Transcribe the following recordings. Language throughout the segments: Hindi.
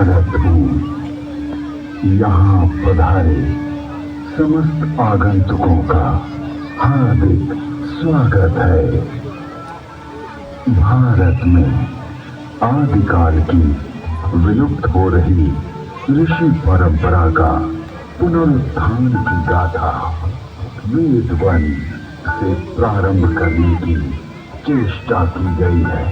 भारत हूँ, यहाँ पधारे समस्त आगंतुकों का हार्दिक स्वागत है। भारत में आदिकाल की विलुप्त हो रही ऋषि परंपरा का पुनरुत्थान की गाथा वेद वन से प्रारंभ करने की चेष्टा की गई है।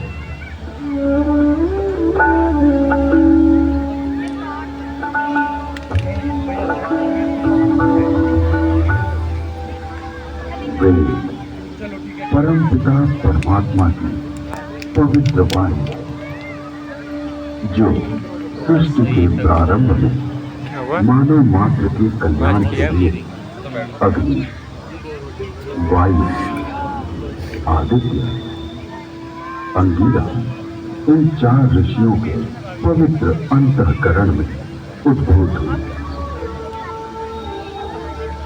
वेद परमपिता परमात्मा की पवित्र वाणी है, जो सृष्टि के प्रारंभ में मानव मात्र के कल्याण के लिए अग्नि, वायु, आदित्य, अंगिरा इन 4 ऋषियों के पवित्र अंतःकरण में उद्भूत हुई।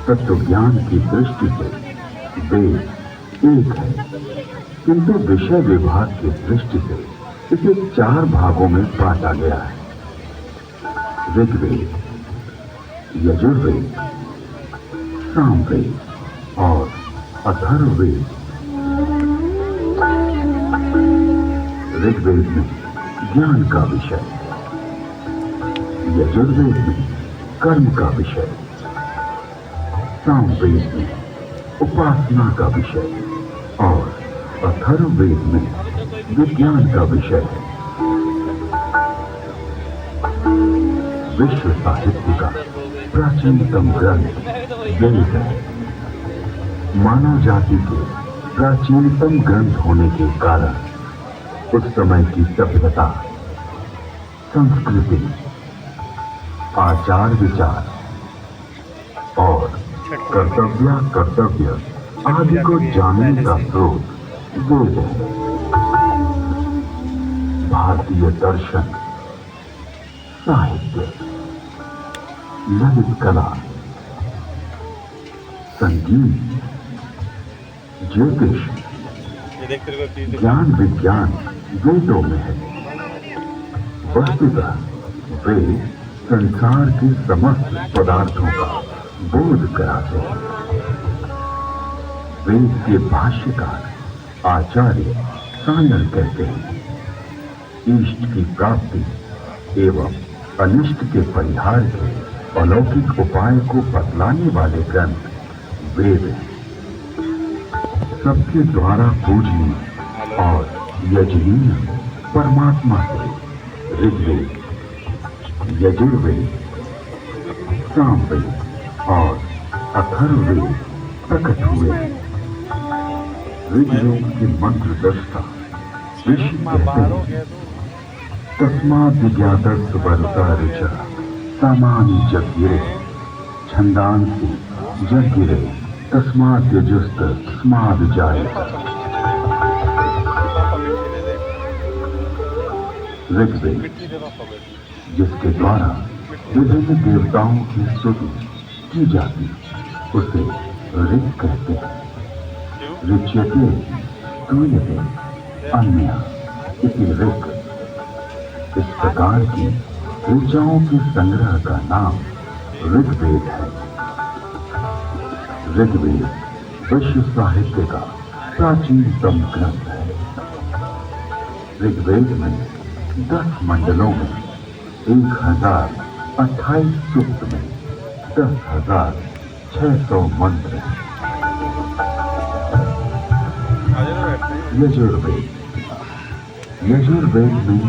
तत्व ज्ञान की दृष्टि से वेद एक है, किंतु विषय विभाग की दृष्टि से इसे 4 भागों में बांटा गया है। ऋग्वेद, यजुर्वेद, सामवेद और अथर्ववेद। ऋग्वेद में ज्ञान का विषय, यजुर्वेद में कर्म का विषय, सामवेद में उपासना का विषय और अथर्ववेद में विज्ञान का विषय है। विश्व साहित्य का प्राचीनतम ग्रंथ वेद है। मानव जाति के प्राचीनतम ग्रंथ होने के कारण उस समय की सभ्यता, संस्कृति, आचार विचार और कर्तव्य आदि को जानने का स्रोत वेद है। भारतीय दर्शन, साहित्य, ललित कला, संगीत, ज्योतिष, ज्ञान विज्ञान वेदों में है। वस्तुतः वेद संसार के समस्त पदार्थों का बोध कराते हैं। वेद के भाष्यकार आचार्य सायर कहते हैं, इष्ट की प्राप्ति एवं अनिष्ट के परिहार के अलौकिक उपाय को बतलाने वाले ग्रंथ वेद हैं। सबके द्वारा पूजनीय और यजनीय परमात्मा से ऋग्वेद, यजुर्वेद, सामवेद और अथर्ववेद प्रकट हुए। ऋग्वेद के मंत्र दृष्टा ऋषि कहते हैं, तस्माद् विज्ञातस्य वरुता ऋचा सामानि जग्गिरे छंदांसि जग्गिरे तस्माद् यजुस्त तस्माद् जायत। ऋग्वेद जिसके द्वारा विभिन्न देवताओं की स्तुति की जाती उसे ऋग कहते हैं। ऋच्यते स्तूयते अन्या इति ऋग। इस प्रकार की ऋचाओं के संग्रह का नाम ऋग्वेद है। ऋग्वेद विश्व साहित्य का प्राचीनतम ग्रंथ है। ऋग्वेद में 10 मंडलों में 1028 सूक्त में 10,600 मंत्र हैं। यजुर्वेद, यजुर्वेद में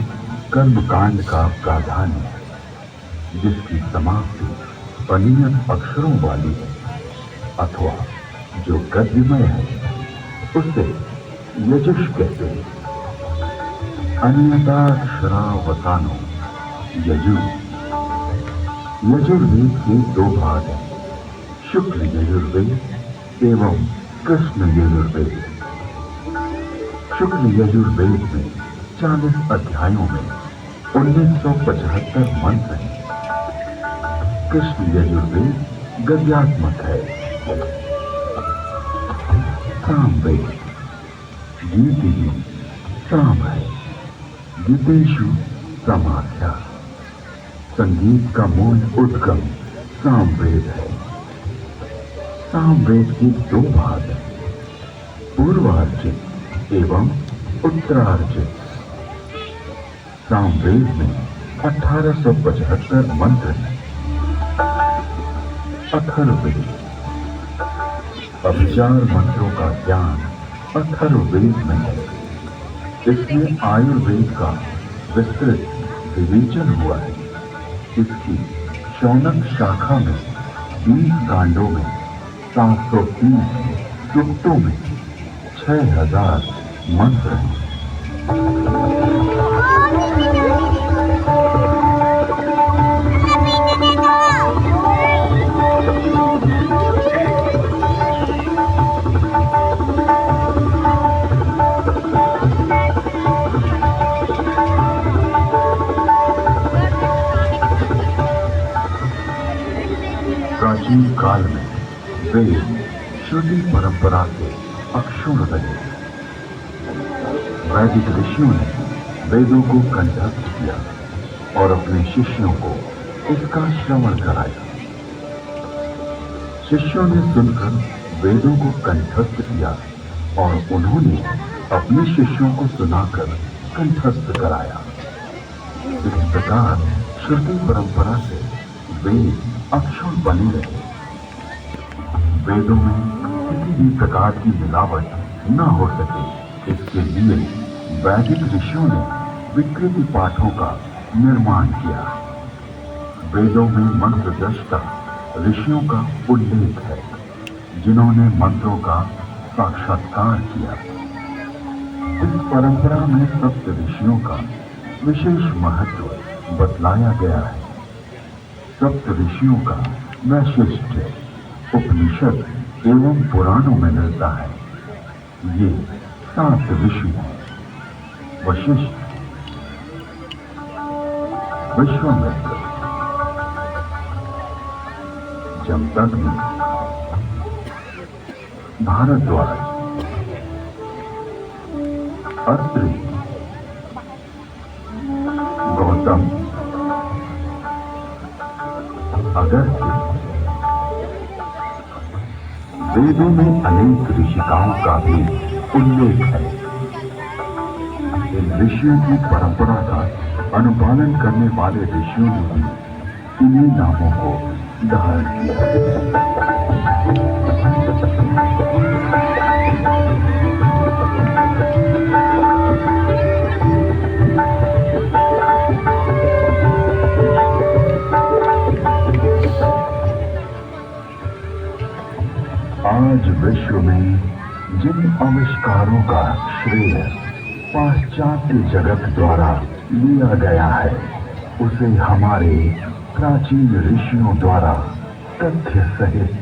कर्मकांड का प्राधान्य है, जिसकी समाप्ति अनियत अक्षरों वाली है अथवा जो गद्यमय है उसे यजुष कहते हैं। अनियताक्षरावसानो यजु। यजुर्वेद के 2 भाग हैं, शुक्ल यजुर्वेद एवं कृष्ण यजुर्वेद। शुक्ल यजुर्वेद में 40 अध्यायों में 1975 मंत्र हैं। कृष्ण यजुर्वेद गद्यात्मक है। सामवेद गीति साम है, गीतेषु समाख्या। संगीत का मूल उद्गम सामवेद है। सामवेद के दो भाग हैं, पूर्वार्जित एवं उत्तरार्जित। सामवेद में 1875 मंत्र हैं। अथर्ववेद, अभिचार मंत्रों का ज्ञान अथर्ववेद में है। इसमें आयुर्वेद का विस्तृत विवेचन हुआ है। इसकी शौनक शाखा में 20 कांडों में 730 सूक्तों में 6000 मंत्र हैं। प्राचीन काल में वेद श्रुति परंपरा से अक्षुण्ण रहे। वैदिक ऋषियों ने वेदों को कंठस्थ किया और अपने शिष्यों को इसका श्रवण कराया। शिष्यों ने सुनकर वेदों को कंठस्थ किया और उन्होंने अपने शिष्यों को सुनाकर कंठस्थ कराया। इस प्रकार श्रुति परंपरा से वेद अक्षुण्ण बने रहे। वेदों में किसी भी प्रकार की मिलावट न हो सके, इसके लिए वैदिक ऋषियों ने विकृति पाठों का निर्माण किया। वेदों में मंत्र दृष्टा ऋषियों का उल्लेख है, जिन्होंने मंत्रों का साक्षात्कार किया। इस परंपरा में सप्त ऋषियों का विशेष महत्व बतलाया गया है। सप्त ऋषियों का वैशिष्ट्य उपनिषद एवं पुराणों में मिलता है। ये 7 ऋषि हैं: वशिष्ठ, विश्वामित्र, जमदग्नि, भारद्वाज, अत्रि, गौतम, अगस्त्य। वेदों में अनेक ऋषिकाओं का भी उल्लेख है। इन ऋषियों की परंपरा का अनुपालन करने वाले ऋषियों ने भी इन्हीं नामों को धारण किया। आज विश्व में जिन आविष्कारों का श्रेय पाश्चात्य जगत द्वारा लिया गया है, उसे हमारे प्राचीन ऋषियों द्वारा तथ्य सहित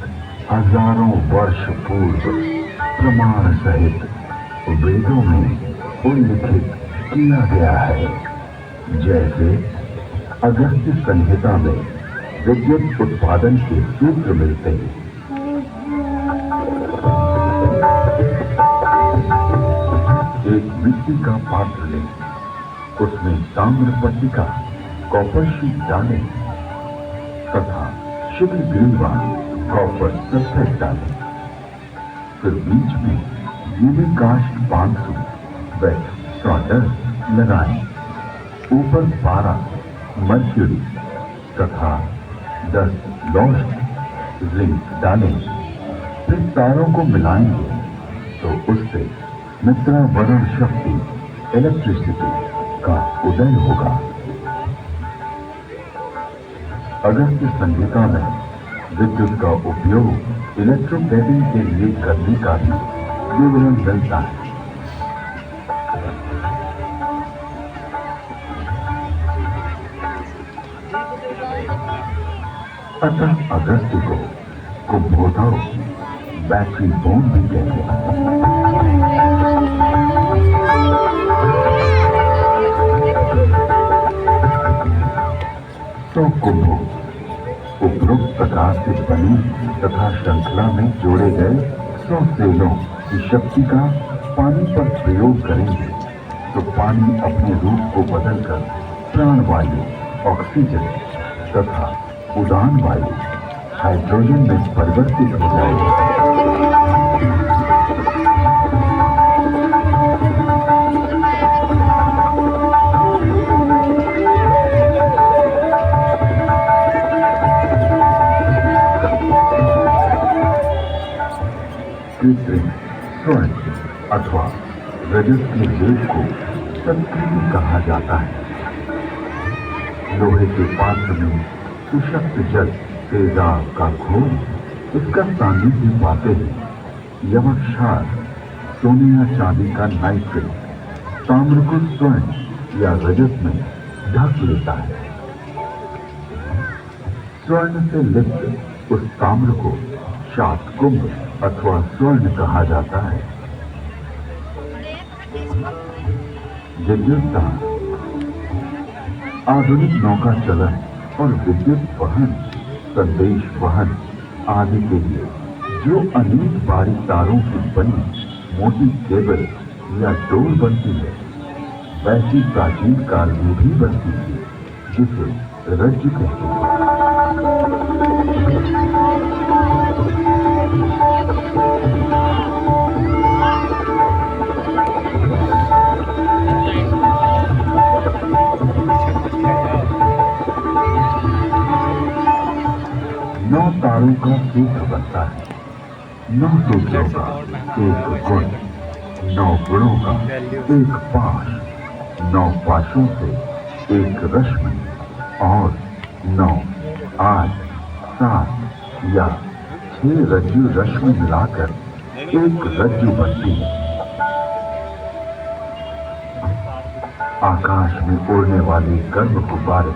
हजारों वर्ष पूर्व प्रमाण सहित वेदों में उल्लिखित किया गया है। जैसे अगस्त्य संहिता में विद्युत उत्पादन के सूत्र मिलते हैं। एक मिट्टी का पात्र लें, उसमें ताम्र पट्टिका कॉपर शीट डालें तथा शुद्ध ग्रीवा कॉपर सल्फेट डालें। फिर बीच में गीले काष्ठ 500 वेट सॉल्डर लगाएं। ऊपर 12 मर्क्यूरी तथा 10 लॉस्ट जिंक डालें। फिर तारों को मिलाएंगे तो उससे मित्रा वरुण शक्ति इलेक्ट्रिसिटी का उदय होगा। अगस्त्य संहिता में विद्युत का उपयोग इलेक्ट्रोप्लेटिंग के लिए करने का भी विवरण मिलता है। अतः अगस्त्य को कुंभोधव बैटरी बोन भी कहते हैं। तो कुंभों उपरोक्त प्रकार से बनी तथा श्रृंखला में जोड़े गए 100 सेलों की शक्ति का पानी पर प्रयोग करेंगे तो पानी अपने रूप को बदलकर प्राणवायु, ऑक्सीजन, तथा उड़ान वायु हाइड्रोजन में परिवर्तित हो जाएगी। कृत्रिम स्वर्ण अथवा रजत के वेग को संकृति कहा जाता है। लोहे के पात्र में सुशक्त जल तेजाब का घोल इसका सानिध्य पाते ही यमक क्षार सोने या चांदी का नाइट्रेट ताम्र को स्वर्ण या रजत में ढक लेता है। स्वर्ण से लिप्त उस ताम्र को शातकुंभ अथवा स्वर्ण कहा जाता है। विद्युत दान आधुनिक नौका चलन और विद्युत वहन संदेश वहन आदि के लिए जो अनेक बारीक तारों की बनी मोटी केबल या डोर बनती है, वैसी प्राचीन काल में भी बनती थी, जिसे रज्जु कहते हैं। नौ तारों का सूत्र बनता है। 9 सूत्रों का एक गुण, 9 गुणों का एक पाश, 9 पाशों से एक रश्मि और 9, 8, 7 या 6 रज्जु रश्मि मिलाकर एक रज्जु बनती है। आकाश में उड़ने वाले गर्म गुब्बारे।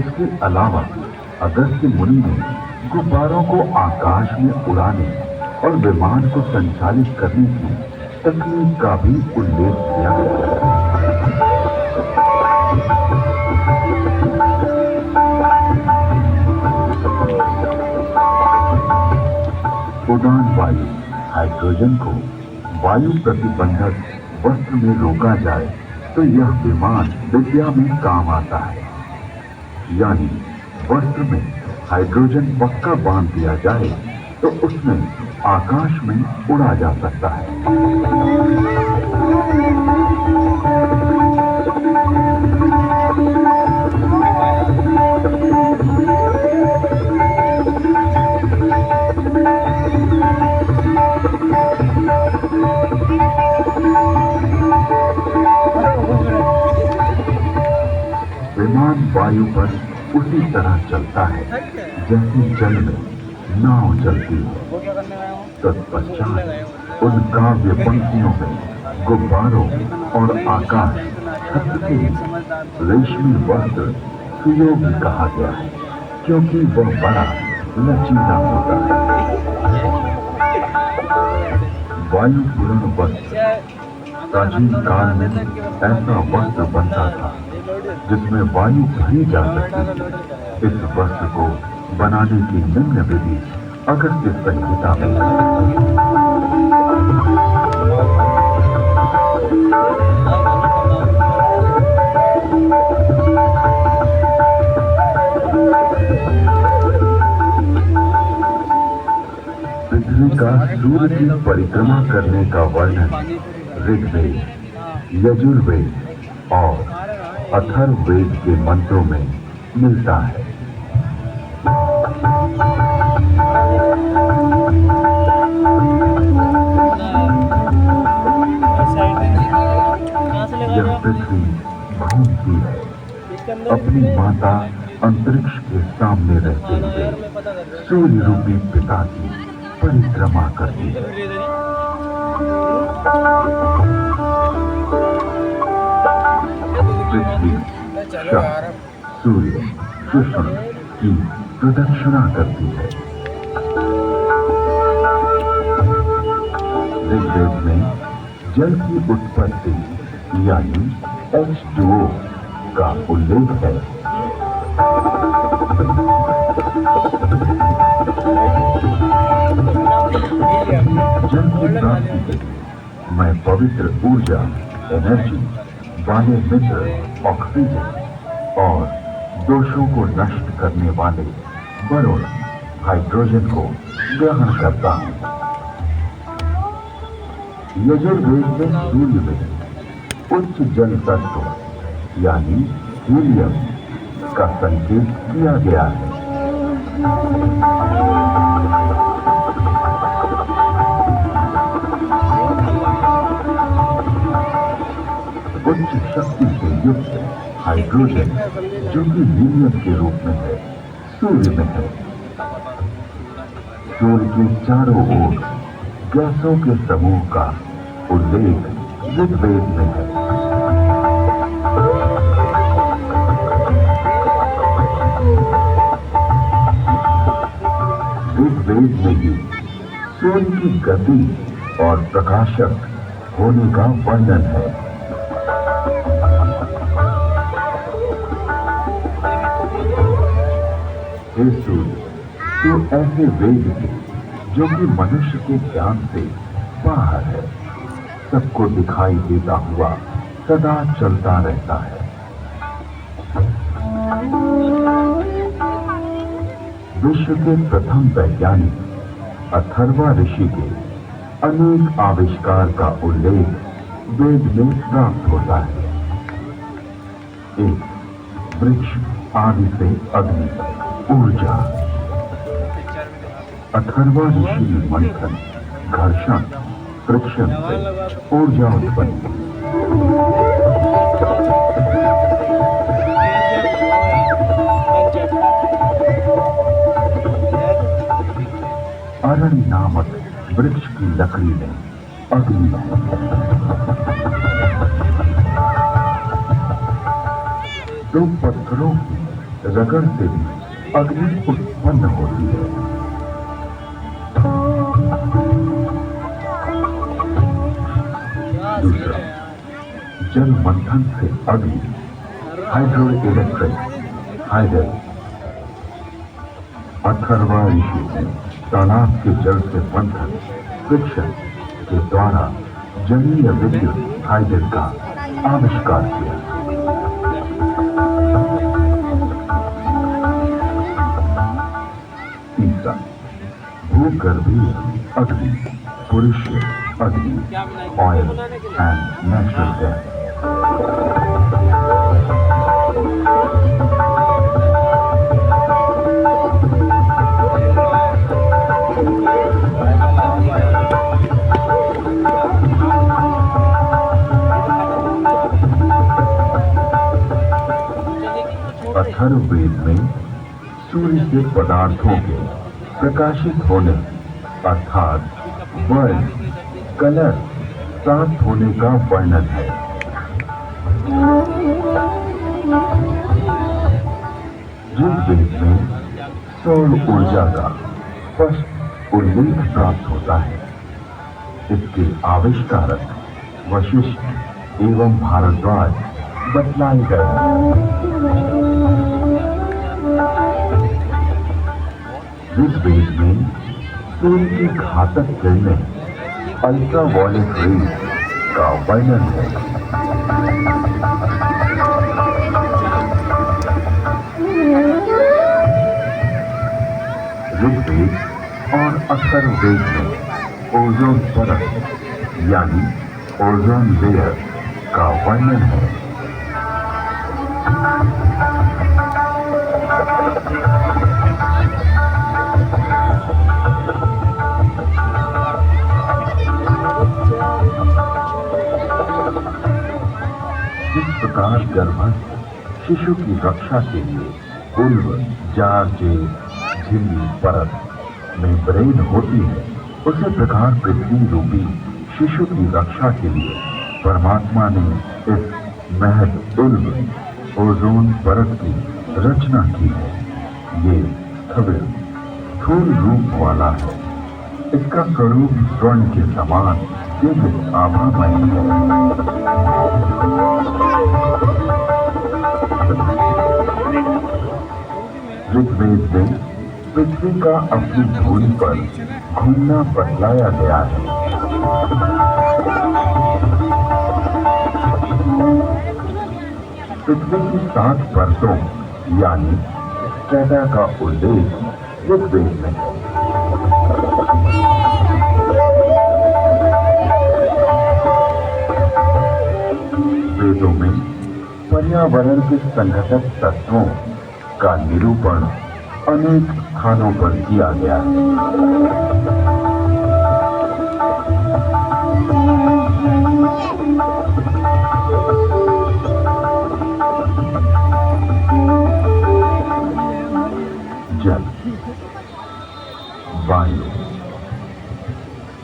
इसके अलावा अगस्त्य मुनि ने गुब्बारों को आकाश में उड़ाने और विमान को संचालित करने की तकनीक का भी उल्लेख किया है। उड़ान वायु हाइड्रोजन को वायु प्रतिबंधक वस्त्र में रोका जाए तो यह विमान विद्या में काम आता है। यानी वस्त्र में हाइड्रोजन पक्का बांध दिया जाए तो उसमें आकाश में उड़ा जा सकता है। विमान वायु पर उसी तरह चलता है जैसे जल में नाव चलती है। तत्पश्चात उन काव्य पंक्तियों में गुब्बारों और आकाश छत्र के रेशमी वस्त्र सुयोगी कहा गया है, क्योंकि वह बड़ा लचीला होता है। वायु पूर्ण वस्त्र प्राचीन काल में ऐसा वस्त्र बनता था जिसमें वायु भरी जा सकती थी। इस वस्त्र को बनाने की निम्न विधि अगस्त्य संहिता में पृथ्वी का सूर्य की परिक्रमा करने का वर्णन ऋग्वेद, यजुर्वेद और अथर्ववेद के मंत्रों में मिलता है। यह पृथ्वी घूमती है, अपनी माता अंतरिक्ष के सामने रहते हुए सूर्य रूपी पिता की परिक्रमा करती है। पृथ्वी शक, सूर्य, कृष्ण की प्रदक्षिणा करती है। ऋग्वेद में जल की उत्पत्ति यानी H2O का उल्लेख है। जल की प्राप्ति के मैं पवित्र ऊर्जा, एनर्जी, वाले मित्र, ऑक्सीजन और दोषों को नष्ट करने वाले वरुण हाइड्रोजन को ग्रहण करता हूं। यजुर्वेद में सूर्य में उच्च जल तत्व यानी हीलियम का संकेत किया गया है। उच्च शक्ति से युक्त हाइड्रोजन जो कि हीलियम के रूप में है, सूर्य में है। सूर्य के चारों ओर गैसों के समूह का उल्लेख ऋग्वेद में है। ऋग्वेद में ही सूर्य की गति और प्रकाशक होने का वर्णन है। हे सूर्य, तो ऐसे वेद थे जो कि मनुष्य के ज्ञान से बाहर है, सबको दिखाई देता हुआ सदा चलता रहता है। विश्व के प्रथम वैज्ञानिक अथर्वा ऋषि के अनेक आविष्कार का उल्लेख वेद में प्राप्त होता है। एक वृक्ष आदि से अग्नि, ऊर्जा। अथर्वा ऋषि ने मंथन, घर्षण, फ्रिक्शन से ऊर्जा उत्पन्न की। अरण्य नामक वृक्ष की लकड़ी में अग्नि है। दो पत्थरों की रगड़ से भी अग्नि उत्पन्न होती है। दूसरा, जल मंथन से अग्नि, हाइड्रो इलेक्ट्रिक हाइडल। अथर्वा ऋषि ने तालाब के जल से मंथन, फ्रिक्शन के द्वारा जलीय विद्युत हाइडल का आविष्कार किया। तीसरा, भूगर्भीय अग्नि, पुरुष अग्नि, oil and natural gas. Atharvaveda में सूर्य से पदार्थों के प्रकाशित होने अर्थात वर्ण, कलर प्राप्त होने का वर्णन है। ऋग्वेद में सौर ऊर्जा का स्पष्ट उल्लेख प्राप्त होता है। इसके आविष्कारक वशिष्ठ एवं भारद्वाज बतलाए गए हैं। ऋग्वेद में सूर्य की घातक किरणें अल्ट्रावायलेट रेज का वर्णन है। ऋग्वेद और अथर्ववेद में ओजोन परत यानी ओजोन लेयर का वर्णन है। जिस प्रकार गर्भस्थ शिशु की रक्षा के लिए उल्व, जार, झिल्ली परत में ब्रेन होती है, उसी प्रकार पृथ्वी रूपी शिशु की रक्षा के लिए परमात्मा ने इस महद उल्व ओजोन परत की रचना की है। ये स्थविर स्थूल रूप वाला है। इसका स्वरूप स्वर्ण के समान दिव्य आभामय है। ऋग्वेद में पृथ्वी का अपनी धूल पर घूमना बतलाया गया है। पृथ्वी की 7 परतों यानी स्ट्रेटा का उल्लेख ऋग्वेद में है। वेदों में पर्यावरण के संघटक तत्वों का निरूपण अनेक स्थानों पर किया गया है। जल, वायु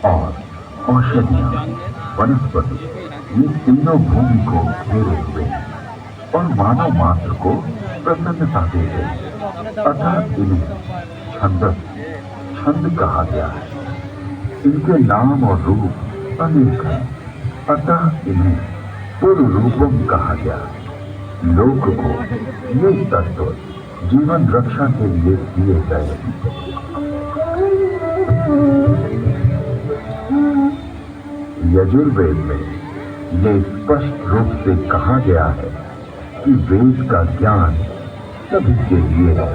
और औषधियां, वनस्पति, ये तीनों भूमि को घेरे हुए हैं और मानव मात्र को प्रसन्नता देते हैं। अतः इन्हें छंद कहा गया है। इनके नाम और रूप अनेक हैं, अतः इन्हें पूर्व रूपम कहा गया। लोक को ये तत्व जीवन रक्षा के लिए दिए गए। यजुर्वेद में ये स्पष्ट रूप से कहा गया है कि वेद का ज्ञान सभी के लिए है।